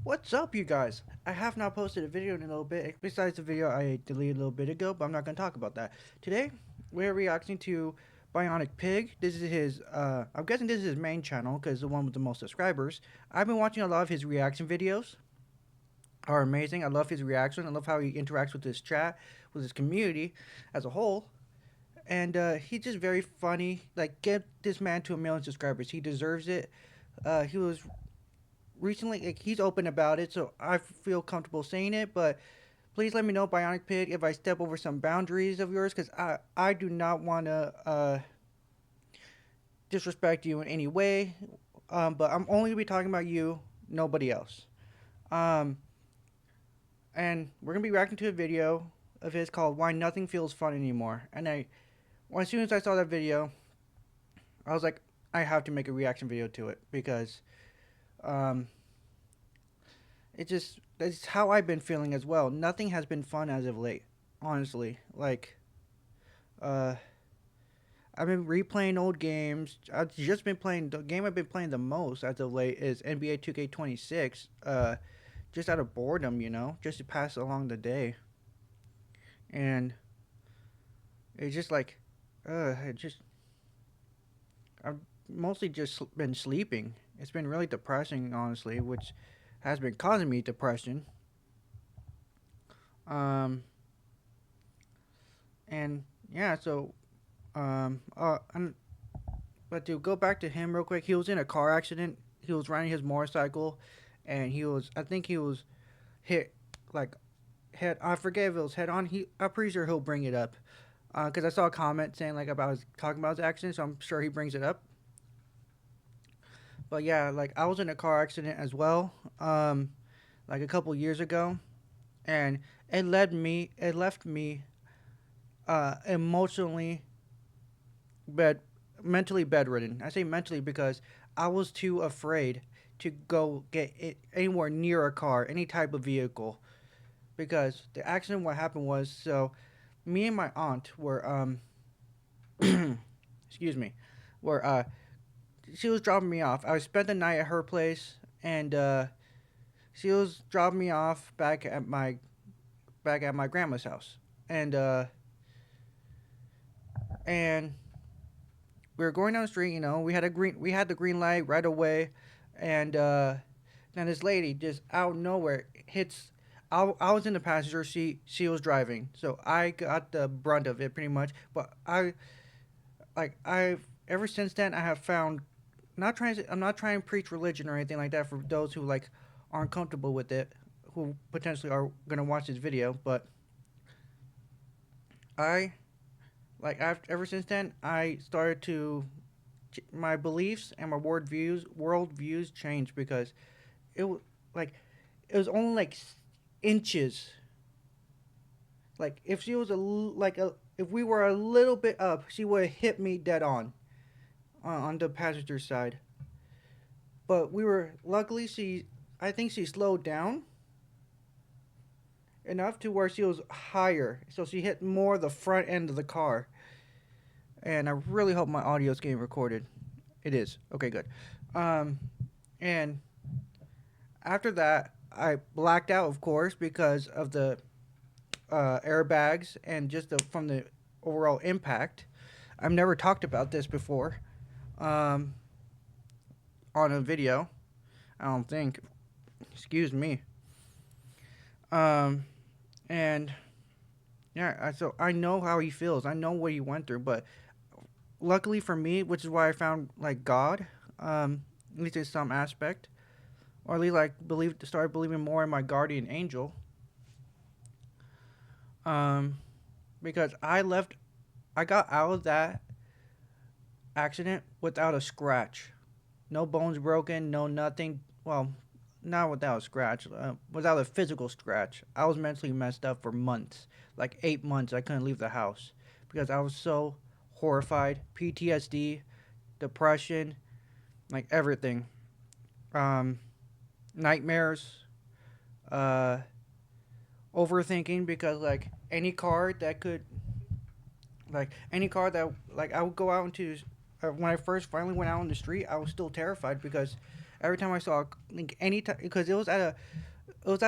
What's up, you guys? I have not posted a video in a little bit, besides the video I deleted a little bit ago, but I'm not going to talk about that. Today, we're reacting to Bionicpig. This is his, I'm guessing this is his main channel, because the one with the most subscribers. I've been watching a lot of his reaction videos. Are amazing. I love his reaction. I love how he interacts with his chat, with his community as a whole. And he's just very funny. Like, get this man to 1 million subscribers. He deserves it. He was recently, like, he's open about it, so I feel comfortable saying it. But please let me know, Bionic Pig, if I step over some boundaries of yours, because I do not want to disrespect you in any way. But I'm only gonna be talking about you, nobody else. Um, and we're gonna be reacting to a video of his called "Why Nothing Feels Fun Anymore." And well, as soon as I saw that video, I was like, I have to make a reaction video to it because um, it just that's how I've been feeling as well. Nothing has been fun as of late, honestly. Like, uh, I've been replaying old games. I've just been playing the game I've been playing the most as of late is NBA 2K26. Just out of boredom, just to pass along the day. And it's just like, it just I've mostly just been sleeping. It's been really depressing, honestly, which has been causing me depression. Um, and yeah, so and but to go back to him real quick, he was in a car accident. He was riding his motorcycle, and I think he was hit, like, head. I forget if it was head on. I'm pretty sure he'll bring it up, because I saw a comment saying like about talking about his accident, so I'm sure he brings it up. But yeah, like I was in a car accident as well, like a couple years ago, and it left me, emotionally bed mentally bedridden. I say mentally because I was too afraid to go get it anywhere near a car, any type of vehicle, because the accident. What happened was, so me and my aunt were excuse me, were she was dropping me off. I spent the night at her place, and she was dropping me off back at my grandma's house, and and we were going down the street. We had the green light right away, and then this lady just out of nowhere hits. I was in the passenger seat. She was driving, so I got the brunt of it pretty much. But I've ever since then I have found, I'm not trying to preach religion or anything like that for those who like aren't comfortable with it, who potentially are gonna watch this video. But I ever since then I started to my beliefs and my world views changed because it was like it was only like inches. Like if she was if we were a little bit up, she would have hit me dead on the passenger side. But we were luckily she I think she slowed down enough to where she was higher, so she hit more the front end of the car. And I really hope my audio is getting recorded. It is. Okay, good. Um, and after that, I blacked out, of course, because of the airbags and just from the overall impact. I've never talked about this before, um, on a video. I don't think. Excuse me. Um, and yeah, so I know how he feels. I know what he went through, but luckily for me, which is why I found like God, at least in some aspect, or at least like started believing more in my guardian angel. Um, because I got out of that accident without a scratch, no bones broken, no nothing. Well, not without a scratch, without a physical scratch. I was mentally messed up for months, like 8 months. I couldn't leave the house because I was so horrified, PTSD, depression, like everything, um, nightmares, uh, overthinking because any car that like I would go out into when I first finally went out on the street, I was still terrified because Every time I saw like any time, because it was at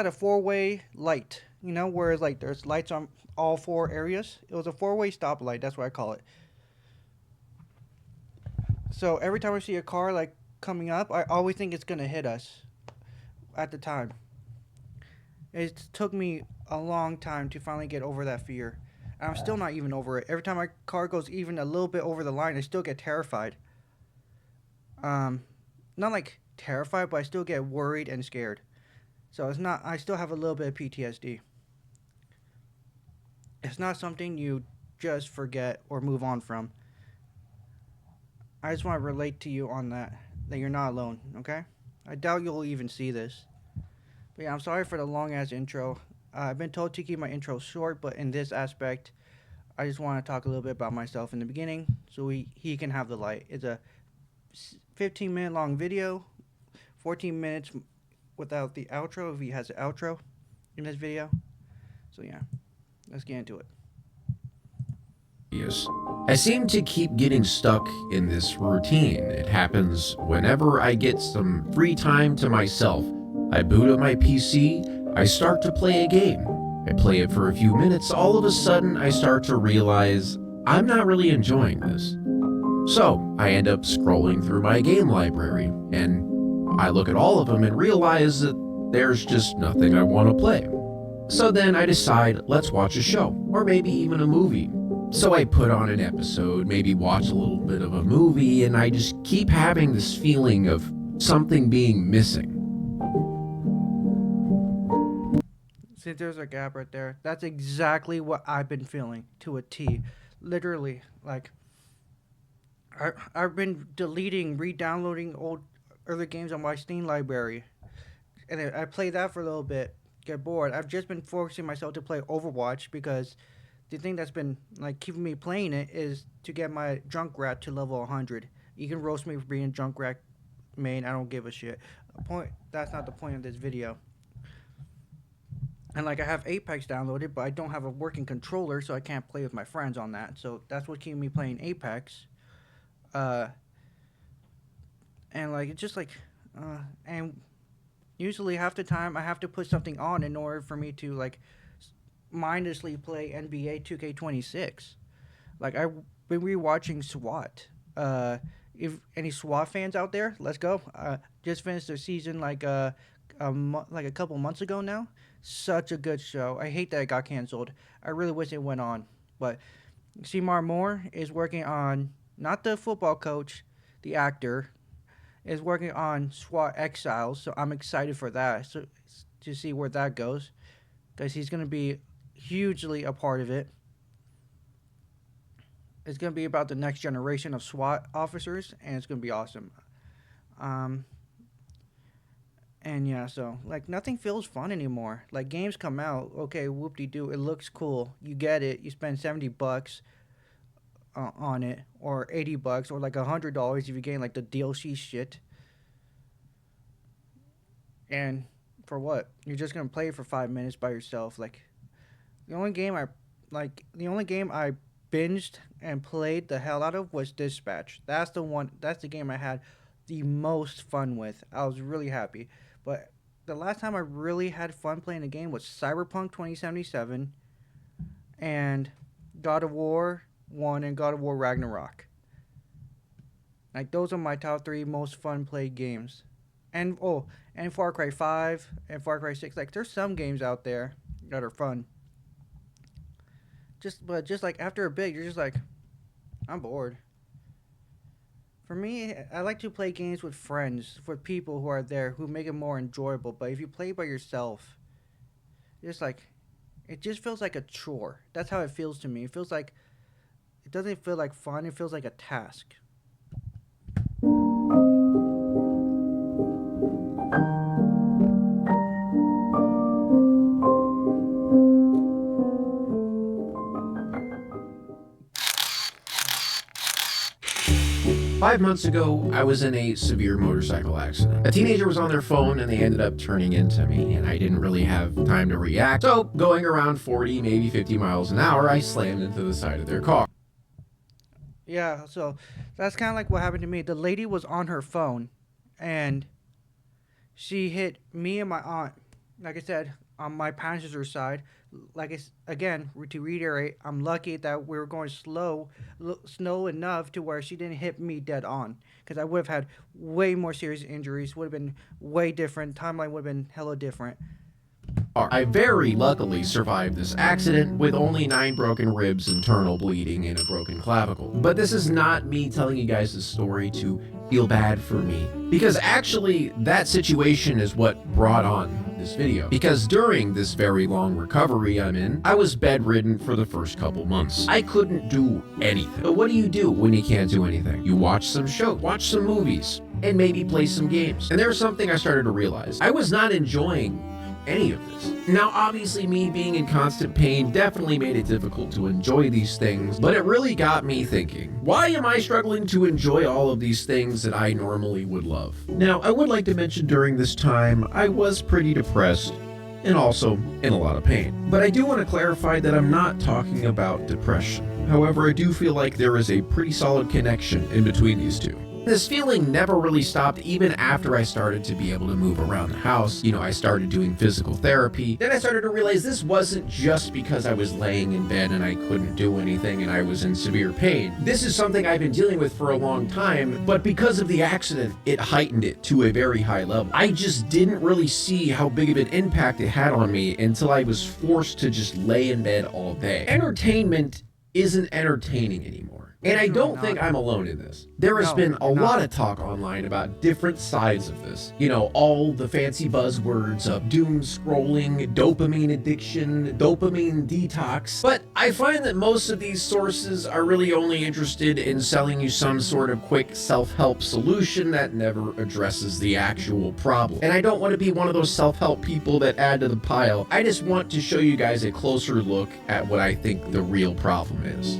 a four-way light, you know, whereas like there's lights on all four areas. It was a four-way stoplight. That's what I call it. So every time I see a car like coming up, I always think it's gonna hit us. At the time, it took me a long time to finally get over that fear. And I'm still not even over it. Every time my car goes even a little bit over the line, I still get terrified. Um, Not like terrified, but I still get worried and scared. So it's not. I still have a little bit of PTSD. It's not something you just forget or move on from. I just want to relate to you on that. That you're not alone. Okay. I doubt you'll even see this. But yeah, I'm sorry for the long ass intro. I've been told to keep my intro short, but in this aspect, I just want to talk a little bit about myself in the beginning, so he can have the light. It's a 15-minute long video, 14 minutes without the outro if he has an outro in this video. So yeah, let's get into it. Yes. I seem to keep getting stuck in this routine. It happens whenever I get some free time to myself. I boot up my PC, I start to play a game. I play it for a few minutes, all of a sudden I start to realize I'm not really enjoying this. So I end up scrolling through my game library, and I look at all of them and realize that there's just nothing I want to play. So then I decide, let's watch a show, or maybe even a movie. So I put on an episode, maybe watch a little bit of a movie, and I just keep having this feeling of something being missing. Since there's a gap right there, that's exactly what I've been feeling to a T. Literally, like I've been deleting, re-downloading old other games on my Steam library, and I play that for a little bit. Get bored. I've just been forcing myself to play Overwatch because the thing that's been like keeping me playing it is to get my drunk rat to level 100. You can roast me for being a drunk rat main. I don't give a shit. That's not the point of this video. And like I have Apex downloaded, but I don't have a working controller, so I can't play with my friends on that. So that's what's keeping me playing Apex. Uh, and like it's just like, and usually half the time I have to put something on in order for me to like mindlessly play NBA 2K26. Like I've been rewatching SWAT. If any SWAT fans out there, let's go. Just finished their season like like a couple months ago now. Such a good show. I hate that it got canceled. I really wish it went on. But Seymour Moore is working on not the football coach, the actor is working on SWAT Exiles. So I'm excited for that. So to see where that goes, because he's gonna be hugely a part of it. It's gonna be about the next generation of SWAT officers, and it's gonna be awesome. Um, and yeah, so like nothing feels fun anymore. Like games come out, okay, whoop de doo, it looks cool. You get it. You spend $70 on it, or $80, or like $100 if you gain like the DLC shit. And for what? You're just gonna play it for 5 minutes by yourself. Like the only game I binged and played the hell out of was Dispatch. That's the one. That's the game I had the most fun with. I was really happy. But the last time I really had fun playing a game was Cyberpunk 2077 and God of War 1 and God of War Ragnarok. Like those are my top 3 most fun played games. And Far Cry 5 and Far Cry 6. Like there's some games out there that are fun. Just like after a bit, you're just like, I'm bored. For me, I like to play games with friends, with people who are there, who make it more enjoyable. But if you play by yourself, it's like, it just feels like a chore. That's how it feels to me. It doesn't feel like fun. It feels like a task. 5 months ago, I was in a severe motorcycle accident. A teenager was on their phone and they ended up turning into me, and I didn't really have time to react. So, going around 40, maybe 50 miles an hour, I slammed into the side of their car. Yeah, so that's kind of like what happened to me. The lady was on her phone, and She hit me and my aunt. Like I said, on my passenger side. Again, to reiterate, I'm lucky that we were going slow enough to where she didn't hit me dead on. Because I would have had way more serious injuries. Would have been way different. Timeline would have been hella different. I very luckily survived this accident with only 9 broken ribs, internal bleeding, and a broken clavicle. But this is not me telling you guys this story to feel bad for me, because actually that situation is what brought on this video. Because during this very long recovery I'm in, I was bedridden for the first couple months. I couldn't do anything. But what do you do when you can't do anything? You watch some shows, watch some movies, and maybe play some games. And there's something I started to realize. I was not enjoying any of this. Now, obviously, me being in constant pain definitely made it difficult to enjoy these things, but it really got me thinking, why am I struggling to enjoy all of these things that I normally would love? Now, I would like to mention during this time, I was pretty depressed and also in a lot of pain. But I do want to clarify that I'm not talking about depression. However, I do feel like there is a pretty solid connection in between these two. This feeling never really stopped even after I started to be able to move around the house. You know, I started doing physical therapy. Then I started to realize this wasn't just because I was laying in bed and I couldn't do anything and I was in severe pain. This is something I've been dealing with for a long time, but because of the accident, it heightened it to a very high level. I just didn't really see how big of an impact it had on me until I was forced to just lay in bed all day. Entertainment isn't entertaining anymore. And I don't think I'm alone in this. There has been a lot of talk online about different sides of this. You know, all the fancy buzzwords of doom scrolling, dopamine addiction, dopamine detox. But I find that most of these sources are really only interested in selling you some sort of quick self-help solution that never addresses the actual problem. And I don't want to be one of those self-help people that add to the pile. I just want to show you guys a closer look at what I think the real problem is.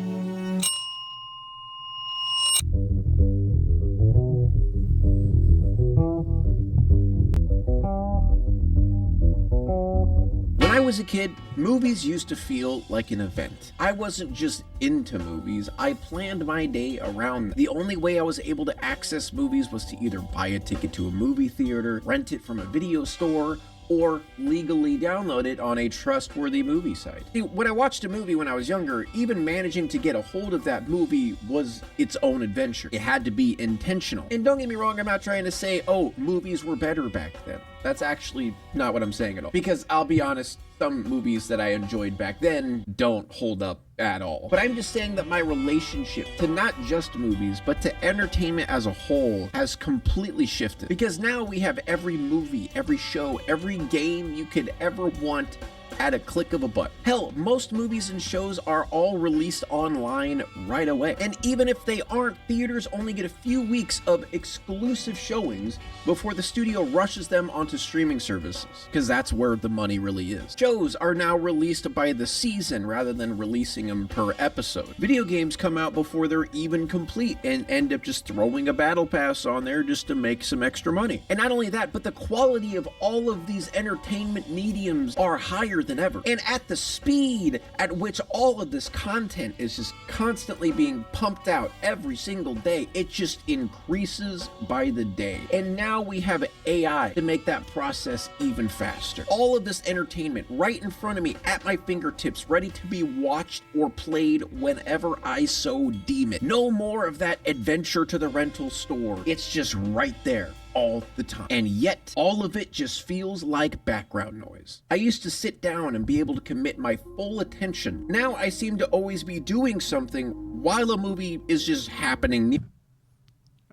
When I was a kid, movies used to feel like an event. I wasn't just into movies, I planned my day around them. The only way I was able to access movies was to either buy a ticket to a movie theater, rent it from a video store, or legally download it on a trustworthy movie site. See, when I watched a movie when I was younger, even managing to get a hold of that movie was its own adventure. It had to be intentional. And don't get me wrong, I'm not trying to say, oh, movies were better back then. That's actually not what I'm saying at all. Because I'll be honest, some movies that I enjoyed back then don't hold up at all. But I'm just saying that my relationship to not just movies, but to entertainment as a whole has completely shifted. Because now we have every movie, every show, every game you could ever want at a click of a button. Hell, most movies and shows are all released online right away. And even if they aren't, theaters only get a few weeks of exclusive showings before the studio rushes them onto streaming services, because that's where the money really is. Shows are now released by the season rather than releasing them per episode. Video games come out before they're even complete and end up just throwing a battle pass on there just to make some extra money. And not only that, but the quality of all of these entertainment mediums are higher than ever. And at the speed at which all of this content is just constantly being pumped out every single day, it just increases by the day. And now we have AI to make that process even faster. All of this entertainment right in front of me at my fingertips, ready to be watched or played whenever I so deem it. No more of that adventure to the rental store. It's just right there all the time. And yet, all of it just feels like background noise. I used to sit down and be able to commit my full attention. Now I seem to always be doing something while a movie is just happening.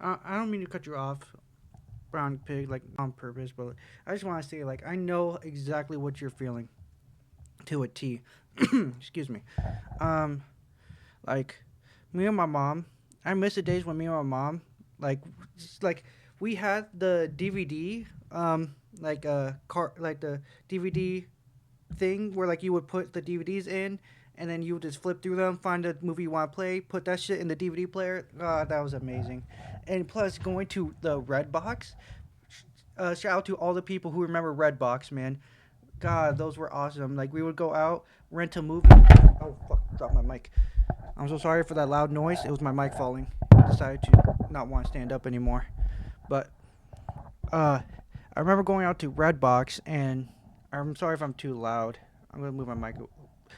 I don't mean to cut you off, Bionicpig, like on purpose, but I just want to say, like, I know exactly what you're feeling to a T. Excuse me. Like, me and my mom, I miss the days when me and my mom, like we had the DVD, like the DVD thing where like you would put the DVDs in, and then you would just flip through them, find the movie you want to play, put that shit in the DVD player. God, that was amazing. And plus, going to the Redbox. Shout out to all the people who remember Redbox, man. God, those were awesome. Like, we would go out, rent a movie. Oh, fuck, dropped my mic. I'm so sorry for that loud noise. It was my mic falling. I decided to not want to stand up anymore. But, I remember going out to Redbox, and I'm sorry if I'm too loud. I'm gonna move my mic.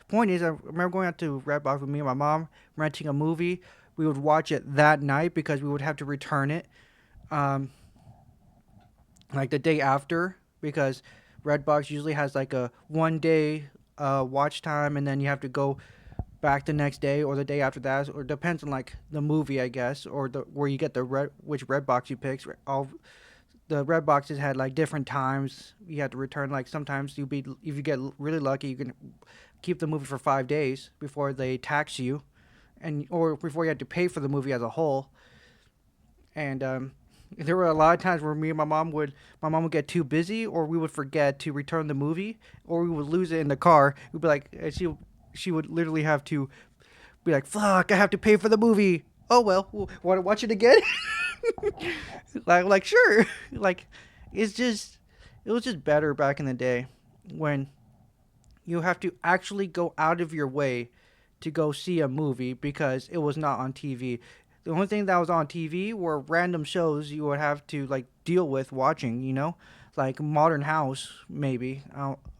Point is, I remember going out to Redbox with me and my mom, renting a movie. We would watch it that night because we would have to return it, um, like the day after, because Redbox usually has like a 1 day watch time, and then you have to go back the next day or the day after that, or depends on like the movie, I guess, or the where you get the which Redbox you pick. All the red boxes had like different times you had to return. Like sometimes you be if you get really lucky, you can keep the movie for 5 days before they tax you, and or before you had to pay for the movie as a whole. And there were a lot of times where me and my mom would get too busy, or we would forget to return the movie, or we would lose it in the car. We'd be like, and she would literally have to be like, "Fuck, I have to pay for the movie." Oh well, want to watch it again? Like sure. Like it's just it was just better back in the day when you have to actually go out of your way to go see a movie because it was not on TV. The only thing that was on TV were random shows you would have to like deal with watching, like Modern House maybe,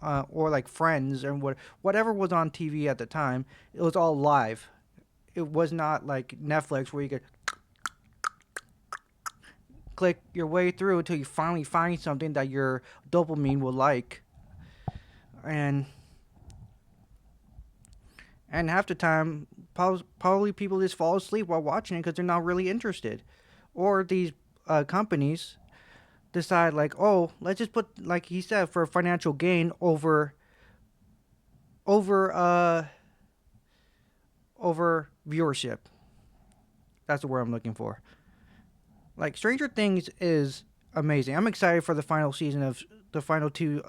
or like Friends and whatever was on TV at the time. It was all live. It was not like Netflix where you could click your way through until you finally find something that your dopamine will like. And half the time, probably people just fall asleep while watching it because they're not really interested, or these companies decide like, oh, let's just put like he said for financial gain over over viewership. That's the word I'm looking for. Like Stranger Things is amazing. I'm excited for the final season of the final two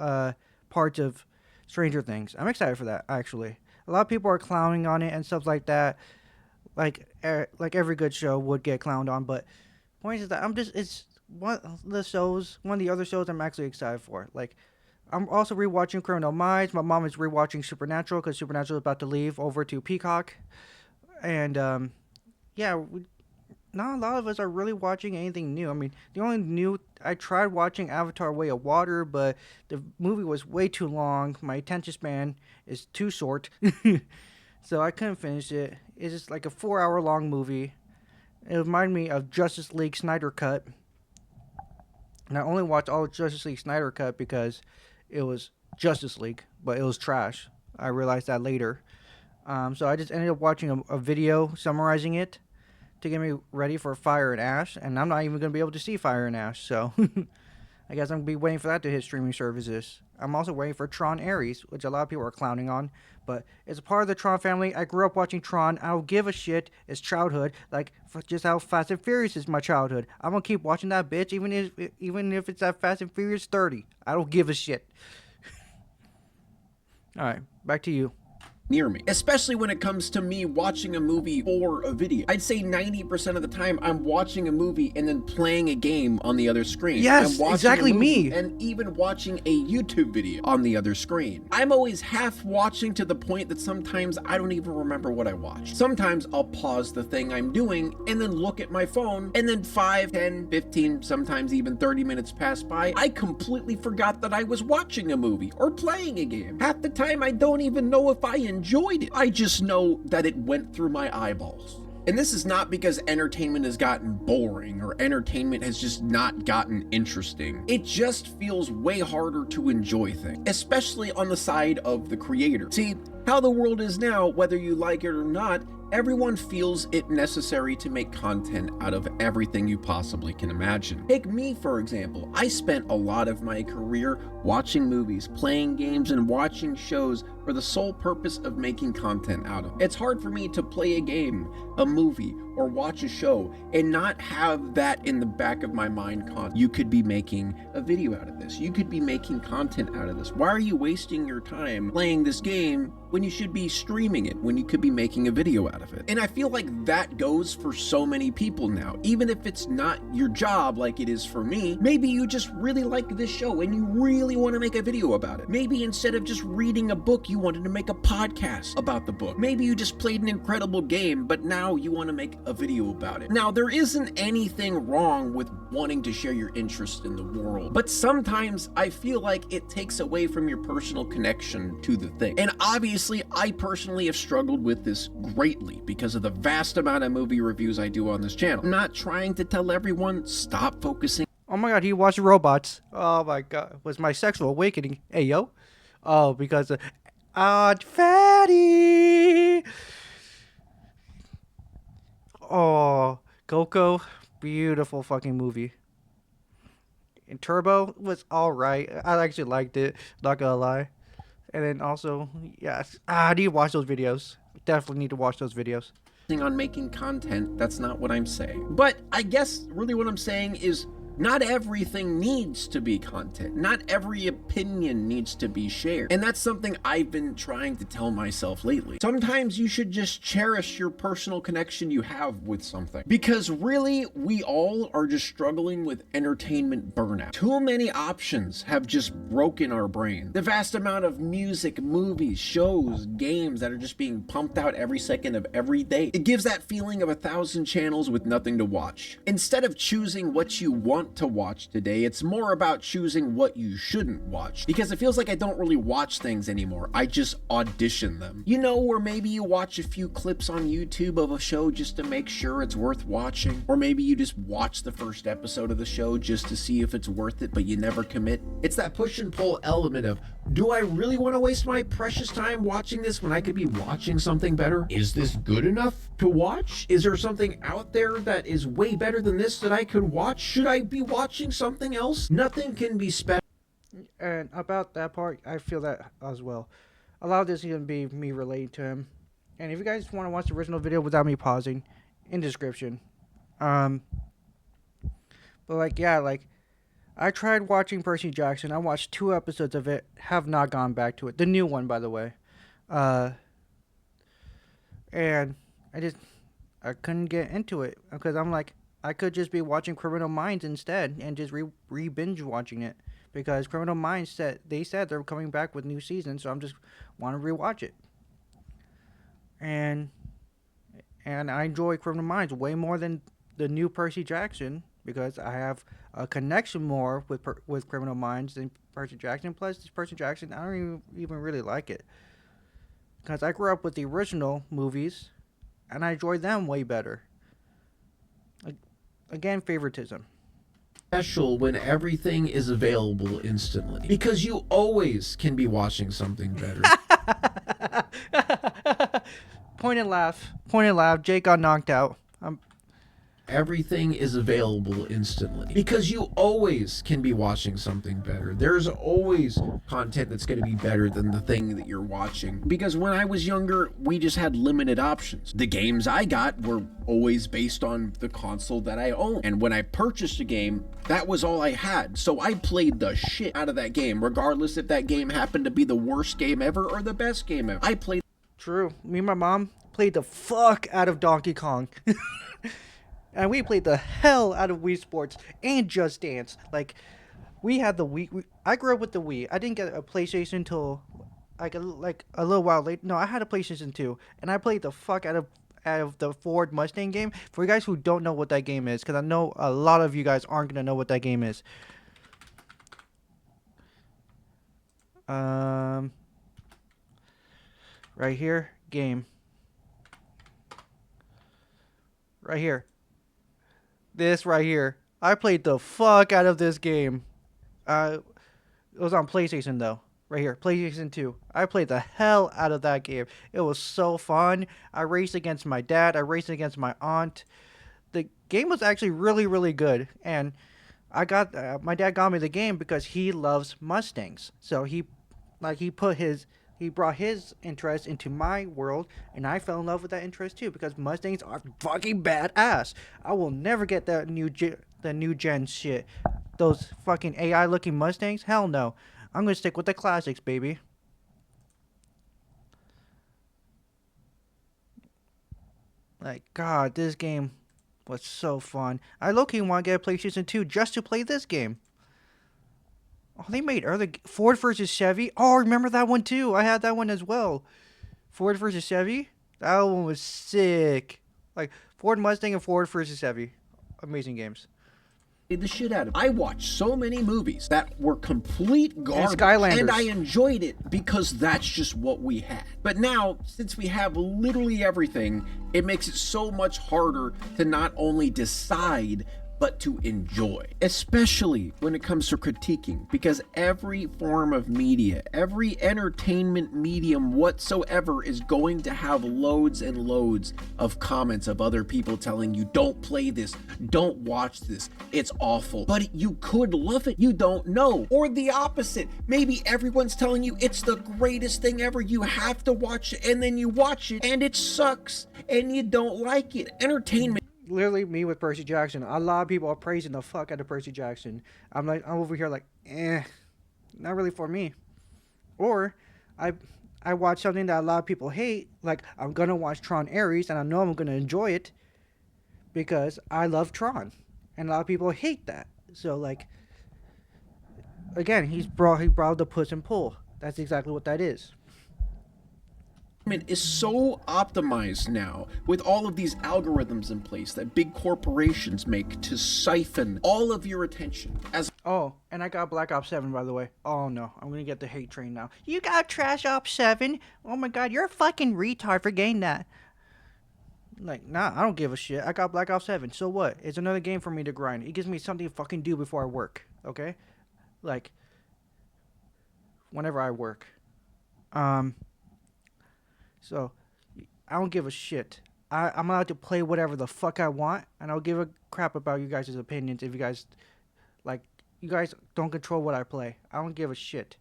parts of Stranger Things. I'm excited for that actually. A lot of people are clowning on it and stuff like that. Like every good show would get clowned on, but point is that it's one of the other shows I'm actually excited for. Like I'm also rewatching Criminal Minds. My mom is rewatching Supernatural because Supernatural is about to leave over to Peacock, and yeah, not a lot of us are really watching anything new. I mean, the only new I tried watching Avatar: Way of Water, but the movie was way too long. My attention span is too short, so I couldn't finish it. It's just like a 4 hour long movie. It reminded me of Justice League Snyder Cut. And I only watched all of Justice League Snyder Cut because it was Justice League, but it was trash. I realized that later. So I just ended up watching a video summarizing it to get me ready for Fire and Ash, and I'm not even going to be able to see Fire and Ash, so I guess I'm going to be waiting for that to hit streaming services. I'm also waiting for Tron Ares, which a lot of people are clowning on, but it's a part of the Tron family. I grew up watching Tron. I don't give a shit. It's childhood, like just how Fast and Furious is my childhood. I'm going to keep watching that bitch even if it's at Fast and Furious 30. I don't give a shit. All right, back to you. Near me, especially when it comes to me watching a movie or a video. I'd say 90% of the time I'm watching a movie and then playing a game on the other screen. Yes, exactly me. And even watching a YouTube video on the other screen. I'm always half watching to the point that sometimes I don't even remember what I watched. Sometimes I'll pause the thing I'm doing and then look at my phone, and then 5, 10, 15, sometimes even 30 minutes pass by. I completely forgot that I was watching a movie or playing a game. Half the time I don't even know if I enjoyed it. I just know that it went through my eyeballs. And this is not because entertainment has gotten boring or entertainment has just not gotten interesting. It just feels way harder to enjoy things, especially on the side of the creator. See, how the world is now, whether you like it or not, everyone feels it necessary to make content out of everything you possibly can imagine. Take me, for example. I spent a lot of my career watching movies, playing games, and watching shows for the sole purpose of making content out of it. It's hard for me to play a game, a movie, or watch a show and not have that in the back of my mind. You could be making a video out of this. You could be making content out of this. Why are you wasting your time playing this game when you should be streaming it, when you could be making a video out of it? And I feel like that goes for so many people now. Even if it's not your job like it is for me, maybe you just really like this show and you really want to make a video about it. Maybe instead of just reading a book, you you wanted to make a podcast about the book. Maybe you just played an incredible game, but now you want to make a video about it. Now, there isn't anything wrong with wanting to share your interest in the world, but sometimes I feel like it takes away from your personal connection to the thing. And obviously, I personally have struggled with this greatly because of the vast amount of movie reviews I do on this channel. I'm not trying to tell everyone stop focusing. Oh my god, he watched robots. Oh my god, it was my sexual awakening. Hey yo. Oh, because of Aunt Fatty. Oh, Coco, beautiful fucking movie. And Turbo was alright. I actually liked it, not gonna lie. And then also, yes, I need to watch those videos. Definitely need to watch those videos. On making content, that's not what I'm saying. But I guess really what I'm saying is not everything needs to be content. Not every opinion needs to be shared. And that's something I've been trying to tell myself lately. Sometimes you should just cherish your personal connection you have with something. Because really, we all are just struggling with entertainment burnout. Too many options have just broken our brain. The vast amount of music, movies, shows, games that are just being pumped out every second of every day. It gives that feeling of 1,000 channels with nothing to watch. Instead of choosing what you want to watch today, it's more about choosing what you shouldn't watch, because it feels like I don't really watch things anymore. I just audition them. You know, or maybe you watch a few clips on YouTube of a show just to make sure it's worth watching, or maybe you just watch the first episode of the show just to see if it's worth it, but you never commit. It's that push and pull element of, do I really want to waste my precious time watching this when I could be watching something better? Is this good enough to watch? Is there something out there that is way better than this that I could watch? Should I be watching something else? Nothing can be special. And about that part, I feel that as well. A lot of this is going to be me relating to him. And if you guys want to watch the original video without me pausing, in description. But like, yeah, like, I tried watching Percy Jackson. I watched 2 episodes of it. Have not gone back to it. The new one, by the way. And I couldn't get into it. Because I'm like, I could just be watching Criminal Minds instead. And just re-binge watching it. Because Criminal Minds said they're coming back with new seasons. So I'm just want to rewatch it. And I enjoy Criminal Minds way more than the new Percy Jackson. Because I have a connection more with Criminal Minds than Percy Jackson. Plus, this Percy Jackson, I don't even really like it. Because I grew up with the original movies, and I enjoy them way better. Again, favoritism. Special when everything is available instantly. Because you always can be watching something better. Point and laugh. Point and laugh. Jake got knocked out. Everything is available instantly. Because you always can be watching something better. There's always content that's going to be better than the thing that you're watching. Because when I was younger, we just had limited options. The games I got were always based on the console that I owned. And when I purchased a game, that was all I had. So I played the shit out of that game, regardless if that game happened to be the worst game ever or the best game ever. I played. True. Me and my mom played the fuck out of Donkey Kong. And we played the hell out of Wii Sports and Just Dance. Like, we had the Wii. I grew up with the Wii. I didn't get a PlayStation until like a little while later. No, I had a PlayStation 2, and I played the fuck out of the Ford Mustang game. For you guys who don't know what that game is, because I know a lot of you guys aren't gonna know what that game is. Right here, game. Right here. This right here. I played the fuck out of this game. It was on PlayStation though. Right here, PlayStation 2. I played the hell out of that game. It was so fun. I raced against my dad. I raced against my aunt. The game was actually really, really good. And I got my dad got me the game because he loves Mustangs. So he brought his interest into my world, and I fell in love with that interest too because Mustangs are fucking badass. I will never get that the new gen shit. Those fucking AI looking Mustangs? Hell no. I'm gonna stick with the classics, baby. Like, God, this game was so fun. I low-key want to get a PlayStation 2 just to play this game. Oh, they made other Ford versus Chevy. Oh, I remember that one too. I had that one as well. Ford versus Chevy. That one was sick. Like Ford Mustang and Ford versus Chevy. Amazing games. The shit out of it. I watched so many movies that were complete garbage, Skylanders. and I enjoyed it because that's just what we had. But now, since we have literally everything, it makes it so much harder to not only decide but to enjoy, especially when it comes to critiquing, because every form of media, every entertainment medium whatsoever is going to have loads and loads of comments of other people telling you, don't play this, don't watch this, it's awful. But you could love it, you don't know. Or the opposite, maybe everyone's telling you it's the greatest thing ever, you have to watch it, and then you watch it and it sucks and you don't like it. Entertainment. Literally me with Percy Jackson. A lot of people are praising the fuck out of Percy Jackson. I'm over here like, not really for me. Or I watch something that a lot of people hate, like I'm gonna watch Tron Ares and I know I'm gonna enjoy it because I love Tron. And a lot of people hate that. So like again, he brought the push and pull. That's exactly what that is. Is so optimized now with all of these algorithms in place that big corporations make to siphon all of your attention. Oh, and I got Black Ops 7, by the way. Oh no, I'm gonna get the hate train now. You got Trash Ops 7? Oh my god, you're a fucking retard for getting that. Like, nah, I don't give a shit. I got Black Ops 7. So what? It's another game for me to grind. It gives me something to fucking do before I work. Okay? Like, whenever I work. So, I don't give a shit. I'm allowed to play whatever the fuck I want, and I'll give a crap about you guys' opinions if you guys, like, you guys don't control what I play. I don't give a shit.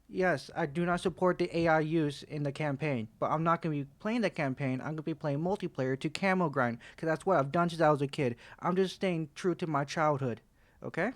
Yes, I do not support the AI use in the campaign, but I'm not going to be playing the campaign. I'm going to be playing multiplayer to camo grind, because that's what I've done since I was a kid. I'm just staying true to my childhood, okay?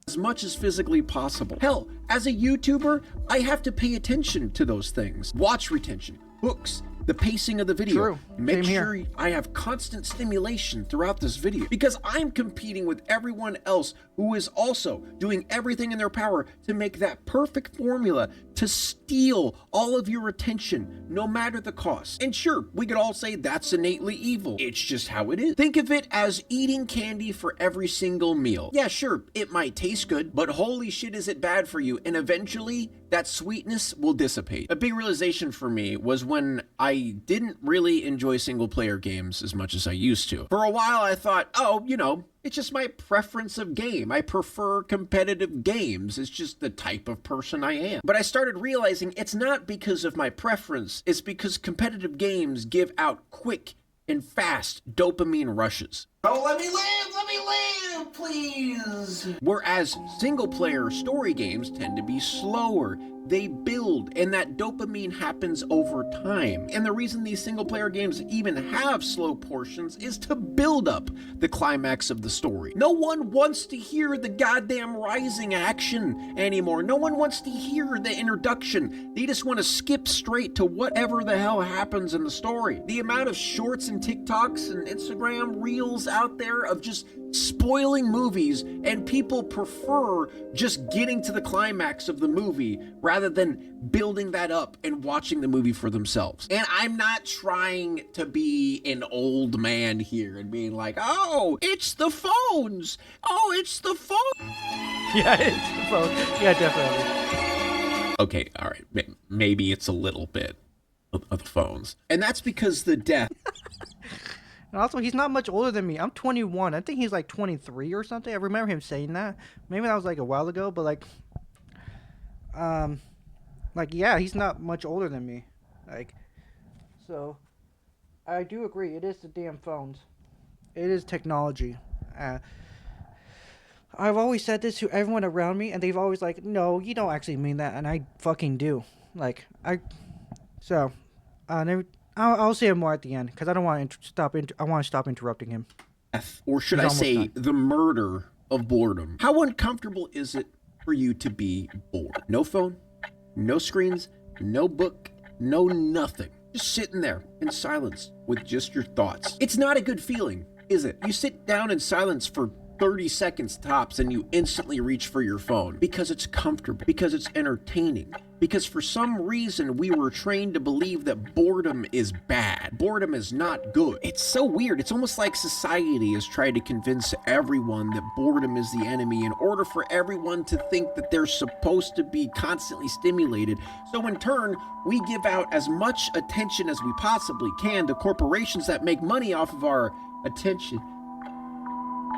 As much as physically possible. Hell, as a YouTuber, I have to pay attention to those things. Watch retention, hooks, the pacing of the video. True. Make Same sure here. I have constant stimulation throughout this video because I'm competing with everyone else who is also doing everything in their power to make that perfect formula to steal all of your attention, no matter the cost. And sure, we could all say that's innately evil. It's just how it is. Think of it as eating candy for every single meal. Yeah, sure, it might taste good, but holy shit is it bad for you, and eventually that sweetness will dissipate. A big realization for me was when I didn't really enjoy single player games as much as I used to. For a while I thought, oh, you know, it's just my preference of game. I prefer competitive games. It's just the type of person I am. But I started realizing it's not because of my preference. It's because competitive games give out quick and fast dopamine rushes. Oh, let me live, please. Whereas single player story games tend to be slower. They build, and that dopamine happens over time. And the reason these single player games even have slow portions is to build up the climax of the story. No one wants to hear the goddamn rising action anymore. No one wants to hear the introduction. They just want to skip straight to whatever the hell happens in the story. The amount of shorts and TikToks and Instagram reels out there of just spoiling movies, and people prefer just getting to the climax of the movie rather than building that up and watching the movie for themselves. And I'm not trying to be an old man here and being like, oh, it's the phones. Oh, it's the phone. Yeah, it's the phone. Yeah, definitely. Okay, all right. Maybe it's a little bit of the phones. And that's because the death And also, he's not much older than me. I'm 21. I think he's like 23 or something. I remember him saying that. Maybe that was like a while ago, but yeah, he's not much older than me. Like, so I do agree. It is the damn phones. It is technology. I've always said this to everyone around me, and they've always like, no, you don't actually mean that, and I fucking do. Like, I'll say it more at the end because I don't want to stop. I want to stop interrupting him. Or should I say the murder of boredom. How uncomfortable is it for you to be bored? No phone, no screens, no book, no nothing. Just sitting there in silence with just your thoughts. It's not a good feeling, is it? You sit down in silence for 30 seconds tops and you instantly reach for your phone because it's comfortable, because it's entertaining. Because for some reason we were trained to believe that boredom is bad. Boredom is not good. It's so weird. It's almost like society has tried to convince everyone that boredom is the enemy in order for everyone to think that they're supposed to be constantly stimulated. So in turn, we give out as much attention as we possibly can to corporations that make money off of our attention.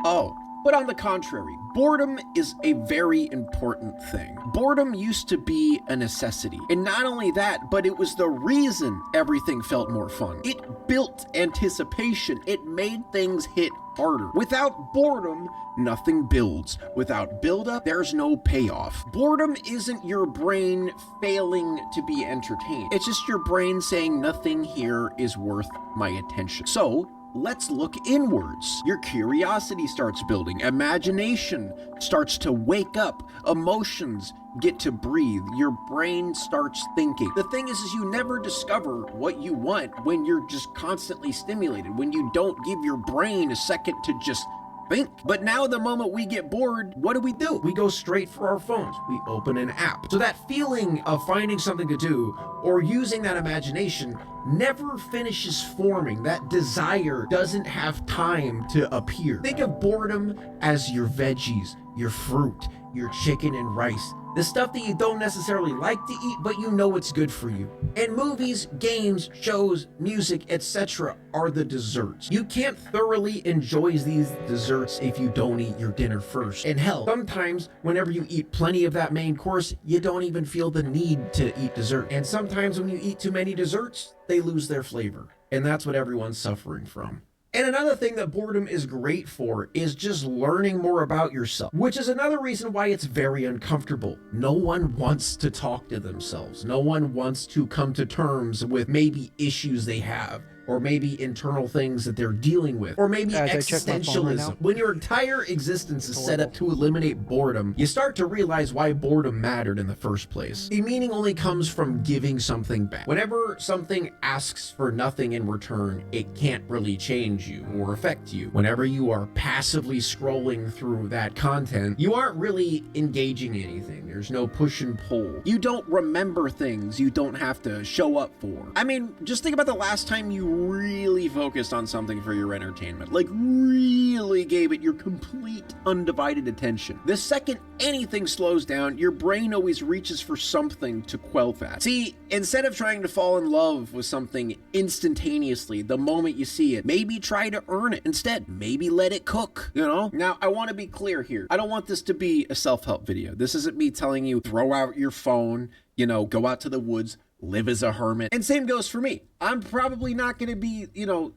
Oh. But on the contrary, boredom is a very important thing. Boredom used to be a necessity. And not only that, but it was the reason everything felt more fun. It built anticipation. It made things hit harder. Without boredom, nothing builds. Without buildup, there's no payoff. Boredom isn't your brain failing to be entertained. It's just your brain saying nothing here is worth my attention. So, let's look inwards. Your curiosity starts building. Imagination starts to wake up. Emotions get to breathe. Your brain starts thinking. The thing is you never discover what you want when you're just constantly stimulated, when you don't give your brain a second to just think. But now the moment we get bored, what do? We go straight for our phones. We open an app. So that feeling of finding something to do or using that imagination never finishes forming. That desire doesn't have time to appear. Think of boredom as your veggies, your fruit, your chicken and rice. The stuff that you don't necessarily like to eat, but you know it's good for you. And movies, games, shows, music, etc. are the desserts. You can't thoroughly enjoy these desserts if you don't eat your dinner first. And hell, sometimes whenever you eat plenty of that main course, you don't even feel the need to eat dessert. And sometimes when you eat too many desserts, they lose their flavor. And that's what everyone's suffering from. And another thing that boredom is great for is just learning more about yourself, which is another reason why it's very uncomfortable. No one wants to talk to themselves. No one wants to come to terms with maybe issues they have, or maybe internal things that they're dealing with, or maybe existentialism. When your entire existence is set up to eliminate boredom, you start to realize why boredom mattered in the first place. The meaning only comes from giving something back. Whenever something asks for nothing in return, it can't really change you or affect you. Whenever you are passively scrolling through that content, you aren't really engaging anything. There's no push and pull. You don't remember things you don't have to show up for. I mean, just think about the last time you really focused on something for your entertainment, like really gave it your complete undivided attention. The second anything slows down, your brain always reaches for something to quell that. See, instead of trying to fall in love with something instantaneously the moment you see it, maybe try to earn it instead. Maybe let it cook, you know? Now, I want to be clear here. I don't want this to be a self-help video. This isn't me telling you throw out your phone, you know, go out to the woods, live as a hermit. And same goes for me. I'm probably not going to be, you know,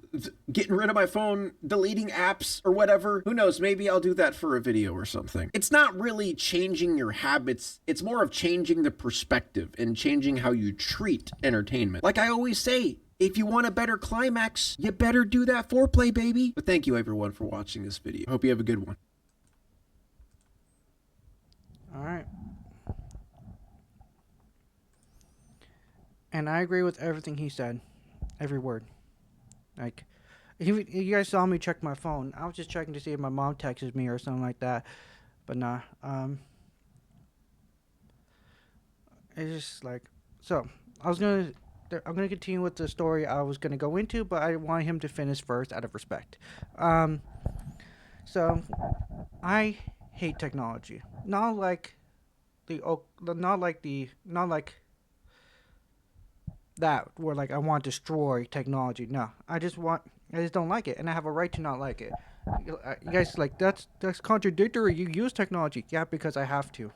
getting rid of my phone, deleting apps or whatever. Who knows? Maybe I'll do that for a video or something. It's not really changing your habits. It's more of changing the perspective and changing how you treat entertainment. Like I always say, if you want a better climax, you better do that foreplay, baby. But thank you everyone for watching this video. I hope you have a good one. All right. And I agree with everything he said. Every word. Like, you guys saw me check my phone. I was just checking to see if my mom texted me or something like that. But nah. It's just like... So, I'm going to continue with the story I was going to go into, but I want him to finish first out of respect. So, I hate technology. Not like that where like I want to destroy technology. No, I just don't like it, and I have a right to not like it. You guys like that's contradictory. You use technology. Yeah, because I have to.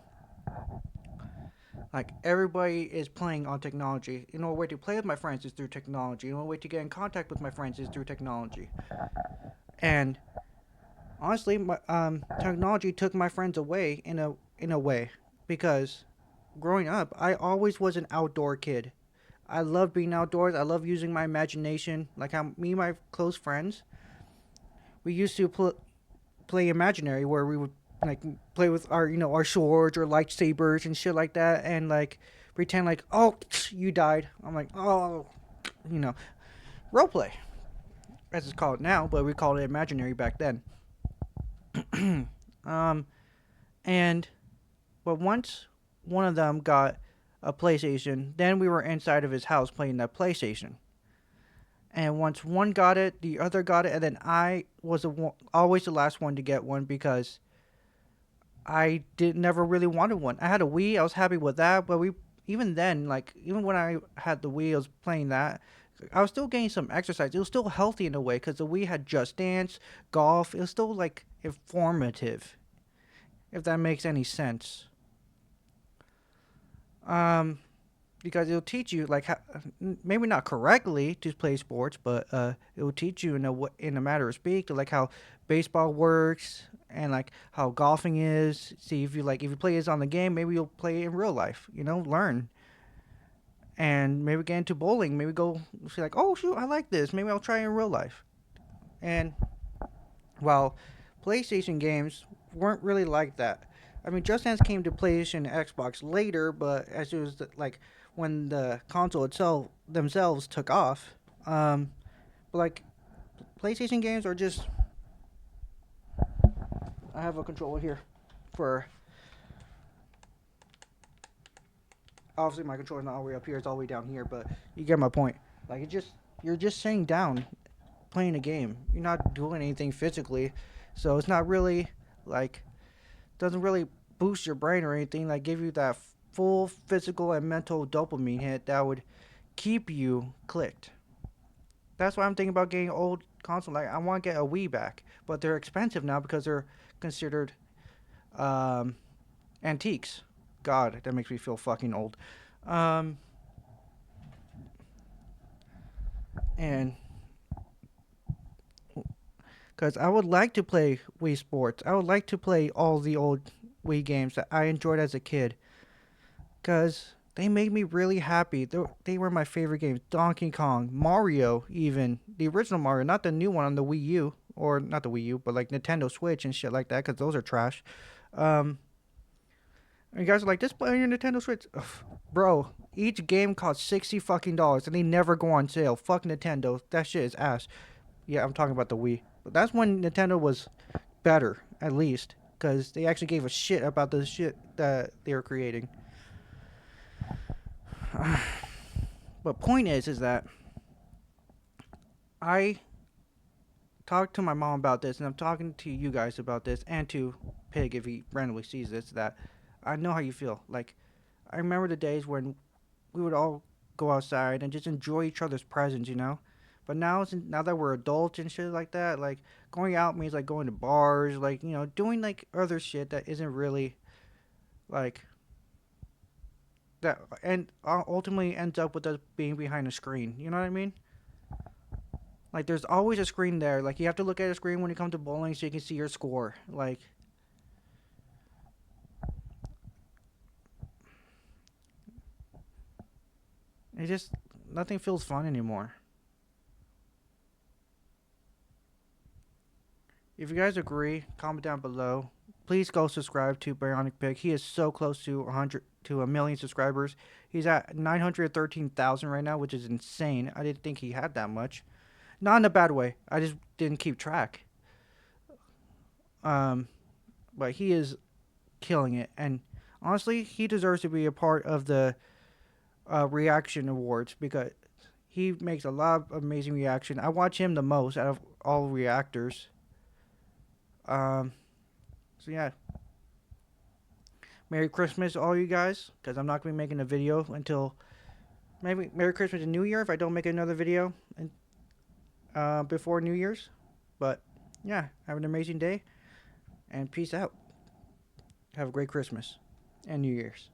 Like everybody is playing on technology. You know, a way to play with my friends is through technology. You know, a way to get in contact with my friends is through technology. And honestly, technology took my friends away in a way, because growing up, I always was an outdoor kid. I love being outdoors. I love using my imagination. Like how me and my close friends, we used to play imaginary, where we would like play with our swords or lightsabers and shit like that, and like pretend like, oh, you died. I'm like, oh, roleplay, as it's called now, but we called it imaginary back then. um, and but once one of them got a PlayStation, then we were inside of his house playing that PlayStation. And once one got it, the other got it, and then I was always the last one to get one because I did never really wanted one. I had a Wii, I was happy with that, but we even then, like even when I had the Wii, I was playing that. I was still getting some exercise. It was still healthy in a way because the Wii had Just Dance, golf. It was still like informative, if that makes any sense. Um, because it'll teach you like how, maybe not correctly to play sports, but it will teach you in a matter of speak to like how baseball works and like how golfing is. See if you play this on the game, maybe you'll play it in real life. Learn and maybe get into bowling. Maybe go see like, oh shoot, I like this. Maybe I'll try it in real life. And while PlayStation games weren't really like that. I mean, Just Dance came to PlayStation and Xbox later, but as it was like when the console itself themselves took off, but like PlayStation games are just. I have a controller here, for obviously my controller's not all the way up here; it's all the way down here. But you get my point. Like you're just sitting down, playing a game. You're not doing anything physically, so it's not really like doesn't really boost your brain or anything, like give you that full physical and mental dopamine hit that would keep you clicked. That's why I'm thinking about getting old console. Like I want to get a Wii back, but they're expensive now because they're considered um, antiques. God, that makes me feel fucking old. Um, and because I would like to play Wii Sports, I would like to play all the old Wii games that I enjoyed as a kid. Because they made me really happy. They were my favorite games. Donkey Kong, Mario, even the original Mario, not the new one on the Wii U, or not the Wii U, but like Nintendo Switch and shit like that, because those are trash. Um, and you guys are like, just play on your Nintendo Switch, ugh, bro. Each game costs $60 fucking dollars, and they never go on sale. Fuck Nintendo, that shit is ass. Yeah, I'm talking about the Wii, but that's when Nintendo was better, at least, because they actually gave a shit about the shit that they were creating. But point is that I talked to my mom about this, and I'm talking to you guys about this, and to Pig if he randomly sees this. That I know how you feel. Like I remember the days when we would all go outside and just enjoy each other's presence. But now that we're adults and shit like that, like going out means like going to bars, like doing like other shit that isn't really like that, and ultimately ends up with us being behind a screen. You know what I mean? Like there's always a screen there. Like you have to look at a screen when you come to bowling so you can see your score. Like it just nothing feels fun anymore. If you guys agree, comment down below. Please go subscribe to Bionicpig. He is so close to 1 million subscribers. He's at 913,000 right now, which is insane. I didn't think he had that much. Not in a bad way. I just didn't keep track. Um, but he is killing it, and honestly, he deserves to be a part of the reaction awards because he makes a lot of amazing reaction. I watch him the most out of all reactors. Um, so yeah, Merry Christmas, all you guys, because I'm not gonna be making a video until maybe Merry Christmas and New Year if I don't make another video before New Year's. But yeah, have an amazing day and peace out. Have a great Christmas and New Year's.